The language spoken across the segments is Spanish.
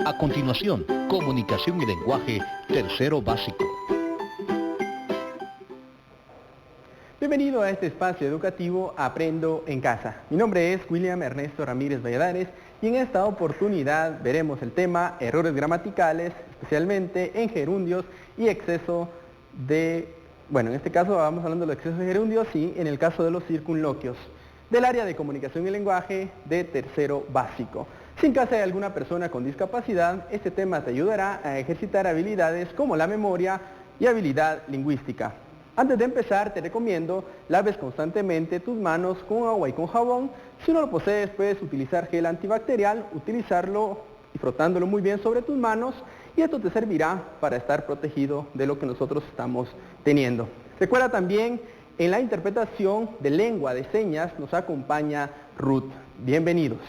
A continuación, comunicación y lenguaje, tercero básico. Bienvenido a este espacio educativo Aprendo en Casa. Mi nombre es William Ernesto Ramírez Valladares y en esta oportunidad veremos el tema errores gramaticales, especialmente en gerundios y exceso de... Bueno, en este caso vamos hablando de los excesos de gerundios y en el caso de los circunloquios, del área de comunicación y lenguaje de tercero básico. Si en casa hay alguna persona con discapacidad, este tema te ayudará a ejercitar habilidades como la memoria y habilidad lingüística. Antes de empezar, te recomiendo laves constantemente tus manos con agua y con jabón. Si no lo posees, puedes utilizar gel antibacterial, utilizarlo y frotándolo muy bien sobre tus manos, y esto te servirá para estar protegido de lo que nosotros estamos teniendo. Recuerda también, en la interpretación de lengua de señas nos acompaña Ruth. Bienvenidos.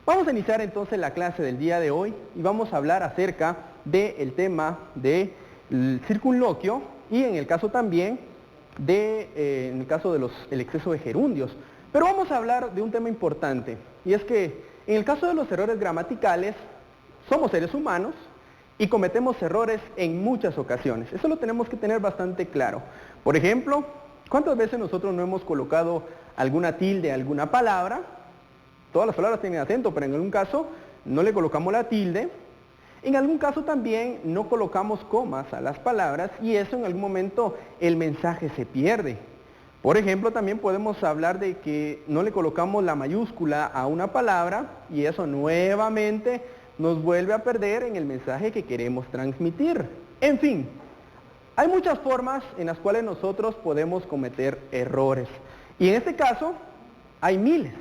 Vamos a iniciar entonces la clase del día de hoy y vamos a hablar acerca del tema del circunloquio y en el caso también en el caso del exceso de gerundios. Pero vamos a hablar de un tema importante, y es que en el caso de los errores gramaticales, somos seres humanos y cometemos errores en muchas ocasiones. Eso lo tenemos que tener bastante claro. Por ejemplo, ¿cuántas veces nosotros no hemos colocado alguna tilde a alguna palabra? Todas las palabras tienen acento, pero en algún caso no le colocamos la tilde. En algún caso también no colocamos comas a las palabras y eso en algún momento el mensaje se pierde. Por ejemplo, también podemos hablar de que no le colocamos la mayúscula a una palabra y eso nuevamente nos vuelve a perder en el mensaje que queremos transmitir. En fin, hay muchas formas en las cuales nosotros podemos cometer errores. Y en este caso hay miles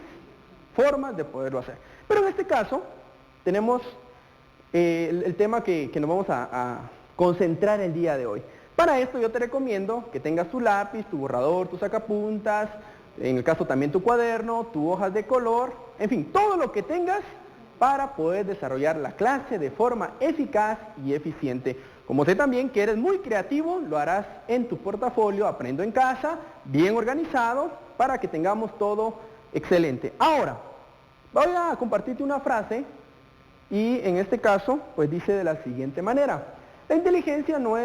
formas de poderlo hacer. Pero en este caso tenemos el tema que nos vamos a concentrar el día de hoy. Para esto yo te recomiendo que tengas tu lápiz, tu borrador, tus sacapuntas, en el caso también tu cuaderno, tu hojas de color, en fin, todo lo que tengas para poder desarrollar la clase de forma eficaz y eficiente. Como sé también que eres muy creativo, lo harás en tu portafolio Aprendo en Casa, bien organizado, para que tengamos todo excelente. Ahora, voy a compartirte una frase y en este caso, pues dice de la siguiente manera: la inteligencia no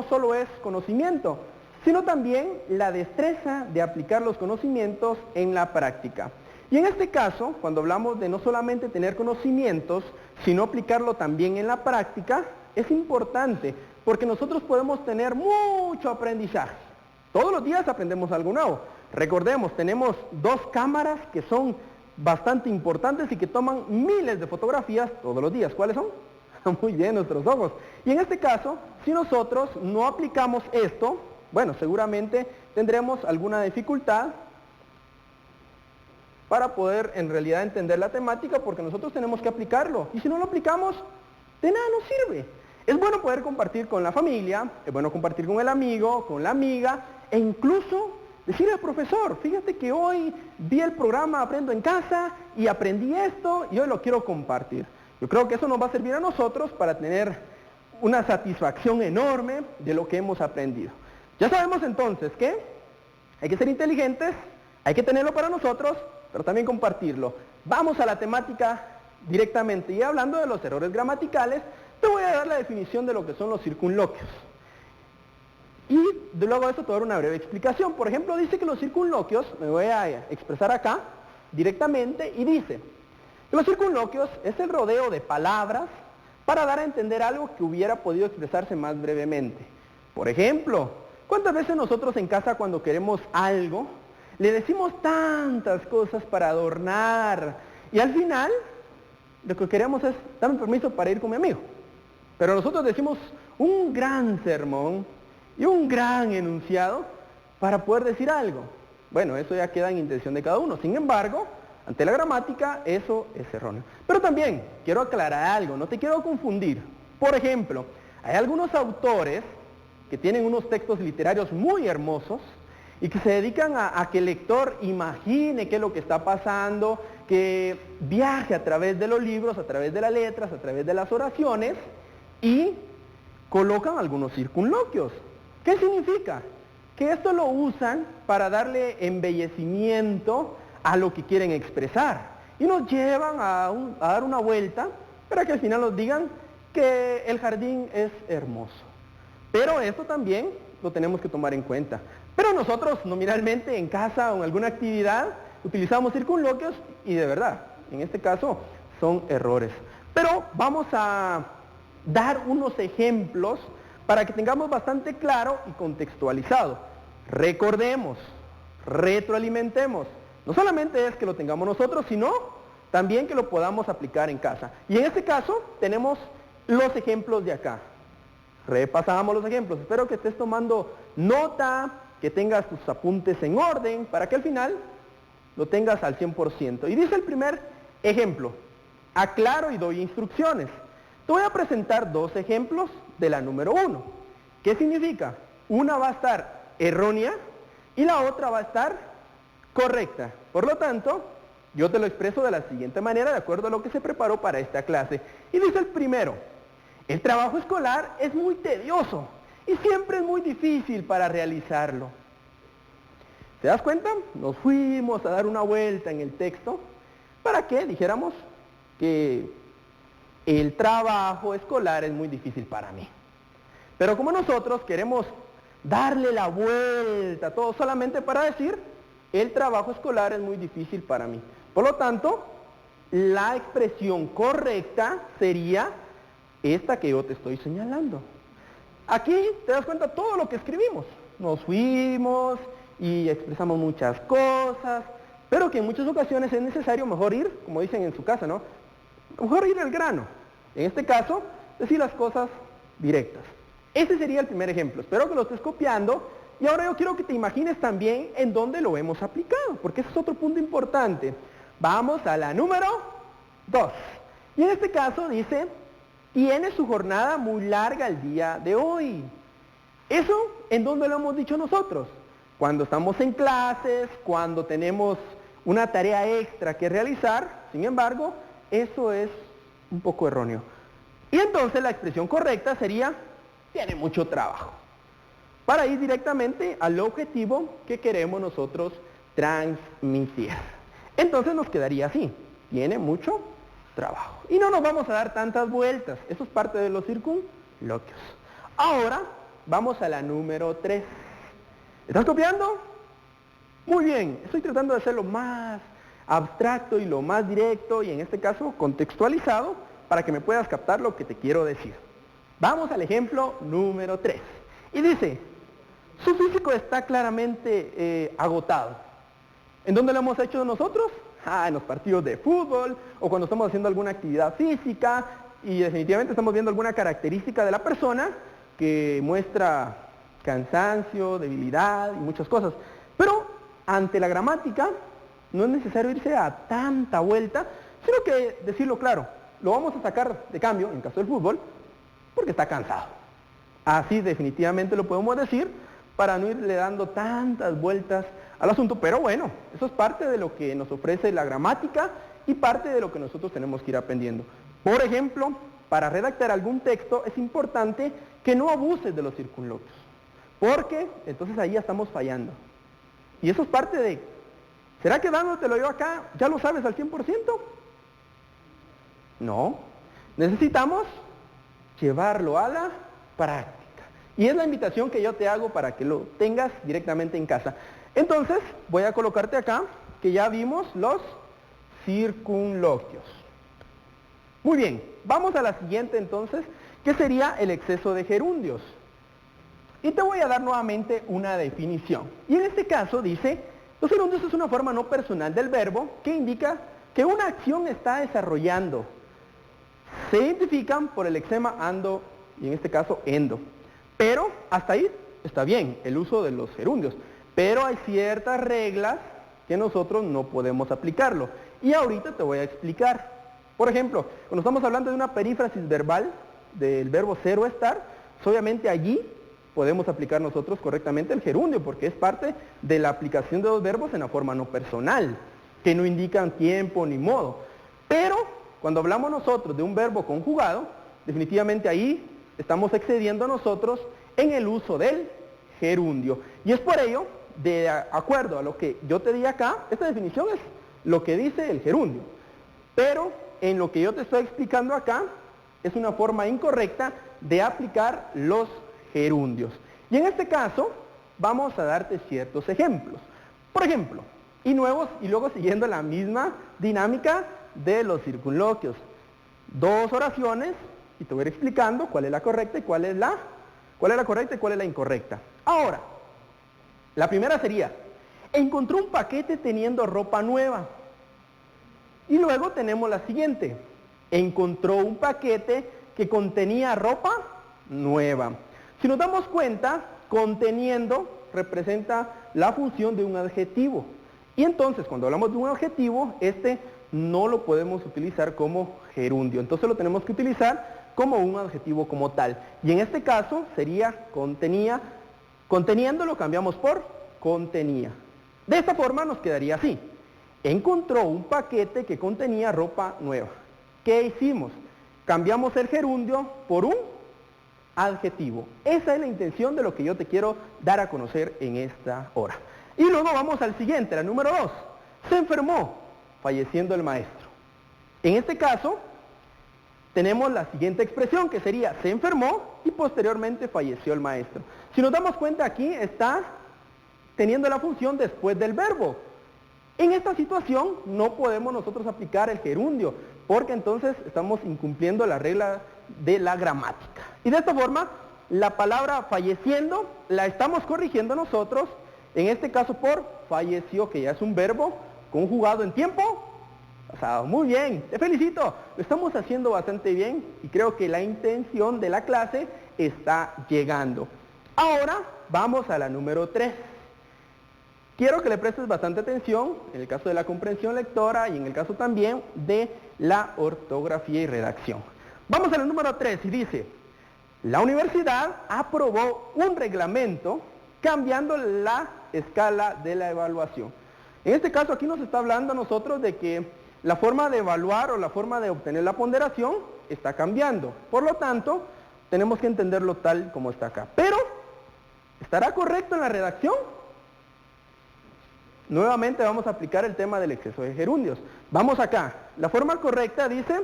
solo es conocimiento, sino también la destreza de aplicar los conocimientos en la práctica. Y en este caso, cuando hablamos de no solamente tener conocimientos, sino aplicarlo también en la práctica, es importante, porque nosotros podemos tener mucho aprendizaje. Todos los días aprendemos algo nuevo. Recordemos, tenemos 2 cámaras que son bastante importantes y que toman miles de fotografías todos los días. ¿Cuáles son? Muy bien, nuestros ojos. Y en este caso, si nosotros no aplicamos esto, bueno, seguramente tendremos alguna dificultad para poder en realidad entender la temática, porque nosotros tenemos que aplicarlo. Y si no lo aplicamos, de nada nos sirve. Es bueno poder compartir con la familia, es bueno compartir con el amigo, con la amiga, e incluso decirle al profesor: fíjate que hoy vi el programa Aprendo en Casa y aprendí esto y hoy lo quiero compartir. Yo creo que eso nos va a servir a nosotros para tener una satisfacción enorme de lo que hemos aprendido. Ya sabemos entonces que hay que ser inteligentes, hay que tenerlo para nosotros, pero también compartirlo. Vamos a la temática directamente, y hablando de los errores gramaticales, te voy a dar la definición de lo que son los circunloquios. Y luego de eso te voy a dar una breve explicación. Por ejemplo, dice que los circunloquios, me voy a expresar acá directamente, y dice que los circunloquios es el rodeo de palabras para dar a entender algo que hubiera podido expresarse más brevemente. Por ejemplo, ¿cuántas veces nosotros en casa, cuando queremos algo, le decimos tantas cosas para adornar y al final lo que queremos es: dame permiso para ir con mi amigo? Pero nosotros decimos un gran sermón y un gran enunciado para poder decir algo. Bueno, eso ya queda en intención de cada uno. Sin embargo, ante la gramática, eso es erróneo. Pero también quiero aclarar algo, no te quiero confundir. Por ejemplo, hay algunos autores que tienen unos textos literarios muy hermosos y que se dedican a que el lector imagine qué es lo que está pasando, que viaje a través de los libros, a través de las letras, a través de las oraciones, y colocan algunos circunloquios. ¿Qué significa? Que esto lo usan para darle embellecimiento a lo que quieren expresar. Y nos llevan a dar una vuelta para que al final nos digan que el jardín es hermoso. Pero esto también lo tenemos que tomar en cuenta. Pero nosotros nominalmente en casa o en alguna actividad utilizamos circunloquios y de verdad, en este caso son errores. Pero vamos a dar unos ejemplos para que tengamos bastante claro y contextualizado. Recordemos, retroalimentemos. No solamente es que lo tengamos nosotros, sino también que lo podamos aplicar en casa. Y en este caso tenemos los ejemplos de acá. Repasamos los ejemplos. Espero que estés tomando nota, que tengas tus apuntes en orden, para que al final lo tengas al 100%. Y dice el primer ejemplo: aclaro y doy instrucciones. Te voy a presentar dos ejemplos de la número 1. ¿Qué significa? Una va a estar errónea y la otra va a estar correcta. Por lo tanto, yo te lo expreso de la siguiente manera, de acuerdo a lo que se preparó para esta clase. Y dice el primero: el trabajo escolar es muy tedioso y siempre es muy difícil para realizarlo. ¿Te das cuenta? Nos fuimos a dar una vuelta en el texto para que dijéramos que el trabajo escolar es muy difícil para mí. Pero como nosotros queremos darle la vuelta a todo solamente para decir el trabajo escolar es muy difícil para mí. Por lo tanto, la expresión correcta sería esta que yo te estoy señalando. Aquí te das cuenta todo lo que escribimos. Nos fuimos y expresamos muchas cosas, pero que en muchas ocasiones es necesario mejor ir, como dicen en su casa, ¿no? Mejor ir al grano. En este caso, decir las cosas directas. Ese sería el primer ejemplo. Espero que lo estés copiando. Y ahora yo quiero que te imagines también en dónde lo hemos aplicado, porque ese es otro punto importante. Vamos a la número 2. Y en este caso dice: tiene su jornada muy larga el día de hoy. ¿Eso en dónde lo hemos dicho nosotros? Cuando estamos en clases, cuando tenemos una tarea extra que realizar. Sin embargo, eso es un poco erróneo. Y entonces la expresión correcta sería: tiene mucho trabajo. Para ir directamente al objetivo que queremos nosotros transmitir. Entonces nos quedaría así: tiene mucho trabajo. Y no nos vamos a dar tantas vueltas. Eso es parte de los circunloquios. Ahora vamos a la número 3. ¿Estás copiando? Muy bien. Estoy tratando de hacerlo más abstracto y lo más directo, y en este caso contextualizado, para que me puedas captar lo que te quiero decir. Vamos al ejemplo número 3. Y dice: su físico está claramente agotado. ¿En dónde lo hemos hecho nosotros? En los partidos de fútbol, o cuando estamos haciendo alguna actividad física, y definitivamente estamos viendo alguna característica de la persona que muestra cansancio, debilidad y muchas cosas. Pero ante la gramática no es necesario irse a tanta vuelta, sino que decirlo claro. Lo vamos a sacar de cambio, en caso del fútbol, porque está cansado. Así definitivamente lo podemos decir, para no irle dando tantas vueltas al asunto. Pero bueno, eso es parte de lo que nos ofrece la gramática y parte de lo que nosotros tenemos que ir aprendiendo. Por ejemplo, para redactar algún texto es importante que no abuses de los circunloquios, porque entonces ahí ya estamos fallando. Y eso es parte de: ¿será que dándotelo yo acá ya lo sabes al 100%? No. Necesitamos llevarlo a la práctica. Y es la invitación que yo te hago para que lo tengas directamente en casa. Entonces, voy a colocarte acá que ya vimos los circunloquios. Muy bien, vamos a la siguiente entonces, que sería el exceso de gerundios. Y te voy a dar nuevamente una definición. Y en este caso dice: los gerundios es una forma no personal del verbo que indica que una acción está desarrollando. Se identifican por el lexema ando, y en este caso endo. Pero hasta ahí está bien el uso de los gerundios. Pero hay ciertas reglas que nosotros no podemos aplicarlo. Y ahorita te voy a explicar. Por ejemplo, cuando estamos hablando de una perífrasis verbal del verbo ser o estar, obviamente allí podemos aplicar nosotros correctamente el gerundio, porque es parte de la aplicación de los verbos en la forma no personal, que no indican tiempo ni modo. Pero cuando hablamos nosotros de un verbo conjugado, definitivamente ahí estamos excediendo nosotros en el uso del gerundio. Y es por ello, de acuerdo a lo que yo te di acá, esta definición es lo que dice el gerundio. Pero en lo que yo te estoy explicando acá es una forma incorrecta de aplicar los gerundios. Y en este caso vamos a darte ciertos ejemplos. Por ejemplo, y luego siguiendo la misma dinámica de los circunloquios. Dos oraciones y te voy a ir explicando cuál es la correcta y cuál es la correcta y cuál es la incorrecta. Ahora, la primera sería, encontró un paquete teniendo ropa nueva. Y luego tenemos la siguiente, encontró un paquete que contenía ropa nueva. Si nos damos cuenta, conteniendo representa la función de un adjetivo. Y entonces, cuando hablamos de un adjetivo, este no lo podemos utilizar como gerundio. Entonces lo tenemos que utilizar como un adjetivo como tal. Y en este caso sería contenía. Conteniendo lo cambiamos por contenía. De esta forma nos quedaría así. Encontró un paquete que contenía ropa nueva. ¿Qué hicimos? Cambiamos el gerundio por un adjetivo. Esa es la intención de lo que yo te quiero dar a conocer en esta hora. Y luego vamos al siguiente, la número 2. Se enfermó, falleciendo el maestro. En este caso, tenemos la siguiente expresión que sería se enfermó y posteriormente falleció el maestro. Si nos damos cuenta aquí está teniendo la función después del verbo. En esta situación no podemos nosotros aplicar el gerundio porque entonces estamos incumpliendo la regla de la gramática. Y de esta forma la palabra falleciendo la estamos corrigiendo nosotros, en este caso por falleció, que ya es un verbo conjugado en tiempo pasado. Muy bien, te felicito, lo estamos haciendo bastante bien y creo que la intención de la clase está llegando. Ahora vamos a la número 3. Quiero que le prestes bastante atención en el caso de la comprensión lectora y en el caso también de la ortografía y redacción. Vamos a la número 3 y dice, la universidad aprobó un reglamento cambiando la escala de la evaluación. En este caso aquí nos está hablando a nosotros de que la forma de evaluar o la forma de obtener la ponderación está cambiando. Por lo tanto, tenemos que entenderlo tal como está acá. Pero, ¿estará correcto en la redacción? Nuevamente vamos a aplicar el tema del exceso de gerundios. Vamos acá. La forma correcta dice,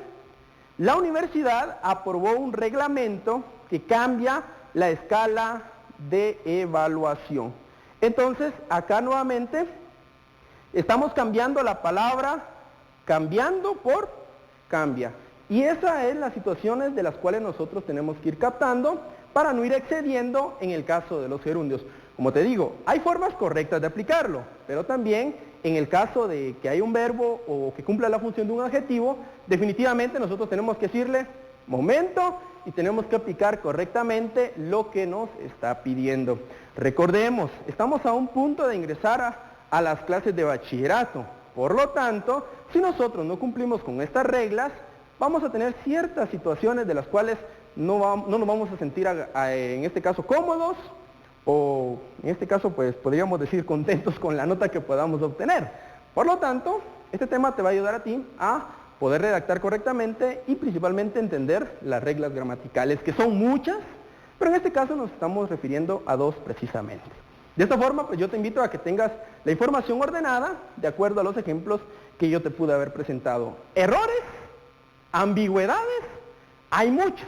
la universidad aprobó un reglamento que cambia la escala de evaluación. Entonces, acá nuevamente estamos cambiando la palabra cambiando por cambia. Y esas es las situaciones de las cuales nosotros tenemos que ir captando para no ir excediendo en el caso de los gerundios. Como te digo, hay formas correctas de aplicarlo, pero también en el caso de que hay un verbo o que cumpla la función de un adjetivo, definitivamente nosotros tenemos que decirle momento y tenemos que aplicar correctamente lo que nos está pidiendo. Recordemos, estamos a un punto de ingresar a las clases de bachillerato. Por lo tanto, si nosotros no cumplimos con estas reglas, vamos a tener ciertas situaciones de las cuales no nos vamos a sentir en este caso cómodos o en este caso pues podríamos decir contentos con la nota que podamos obtener. Por lo tanto, este tema te va a ayudar a ti a poder redactar correctamente y principalmente entender las reglas gramaticales, que son muchas, pero en este caso nos estamos refiriendo a dos precisamente. De esta forma, pues yo te invito a que tengas la información ordenada de acuerdo a los ejemplos que yo te pude haber presentado. Errores, ambigüedades, hay muchas.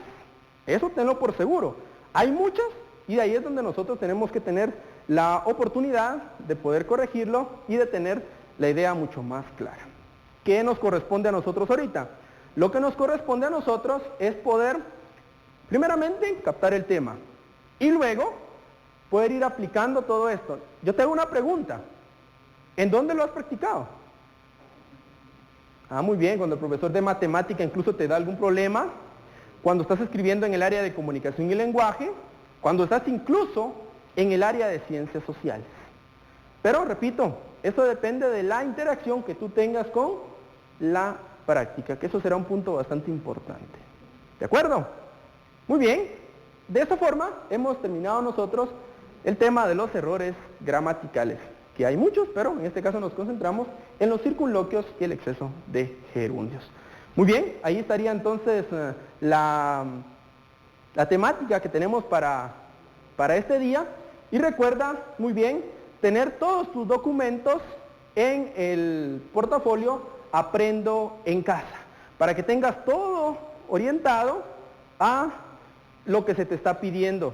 Eso tenlo por seguro. Hay muchas y de ahí es donde nosotros tenemos que tener la oportunidad de poder corregirlo y de tener la idea mucho más clara. ¿Qué nos corresponde a nosotros ahorita? Lo que nos corresponde a nosotros es poder, primeramente, captar el tema y luego poder ir aplicando todo esto. Yo te hago una pregunta. ¿En dónde lo has practicado? Muy bien, cuando el profesor de matemática incluso te da algún problema, cuando estás escribiendo en el área de comunicación y lenguaje, cuando estás incluso en el área de ciencias sociales. Pero, repito, eso depende de la interacción que tú tengas con la práctica, que eso será un punto bastante importante. ¿De acuerdo? Muy bien. De esta forma hemos terminado nosotros el tema de los errores gramaticales, que hay muchos, pero en este caso nos concentramos en los circunloquios y el exceso de gerundios. Muy bien, ahí estaría entonces la temática que tenemos para este día. Y recuerda, muy bien, tener todos tus documentos en el portafolio Aprendo en Casa. para que tengas todo orientado a lo que se te está pidiendo.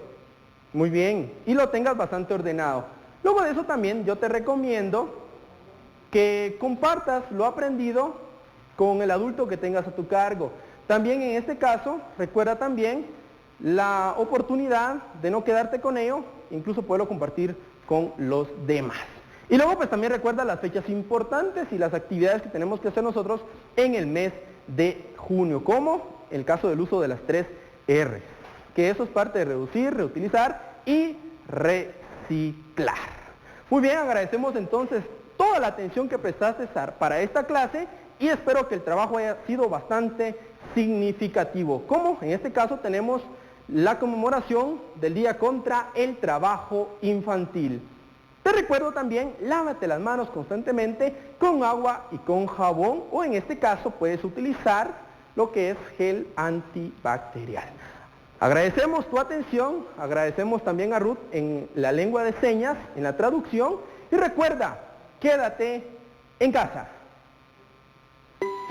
Muy bien, y lo tengas bastante ordenado. Luego de eso también yo te recomiendo que compartas lo aprendido con el adulto que tengas a tu cargo. También en este caso, recuerda también la oportunidad de no quedarte con ello, incluso poderlo compartir con los demás. Y luego pues también recuerda las fechas importantes y las actividades que tenemos que hacer nosotros en el mes de junio, como el caso del uso de las 3 R, que eso es parte de reducir, reutilizar y reciclar. Muy bien, agradecemos entonces toda la atención que prestaste para esta clase y espero que el trabajo haya sido bastante significativo. Como en este caso tenemos la conmemoración del Día contra el Trabajo Infantil. Te recuerdo también, lávate las manos constantemente con agua y con jabón, o en este caso puedes utilizar lo que es gel antibacterial. Agradecemos tu atención, agradecemos también a Ruth en la lengua de señas, en la traducción, y recuerda, quédate en casa.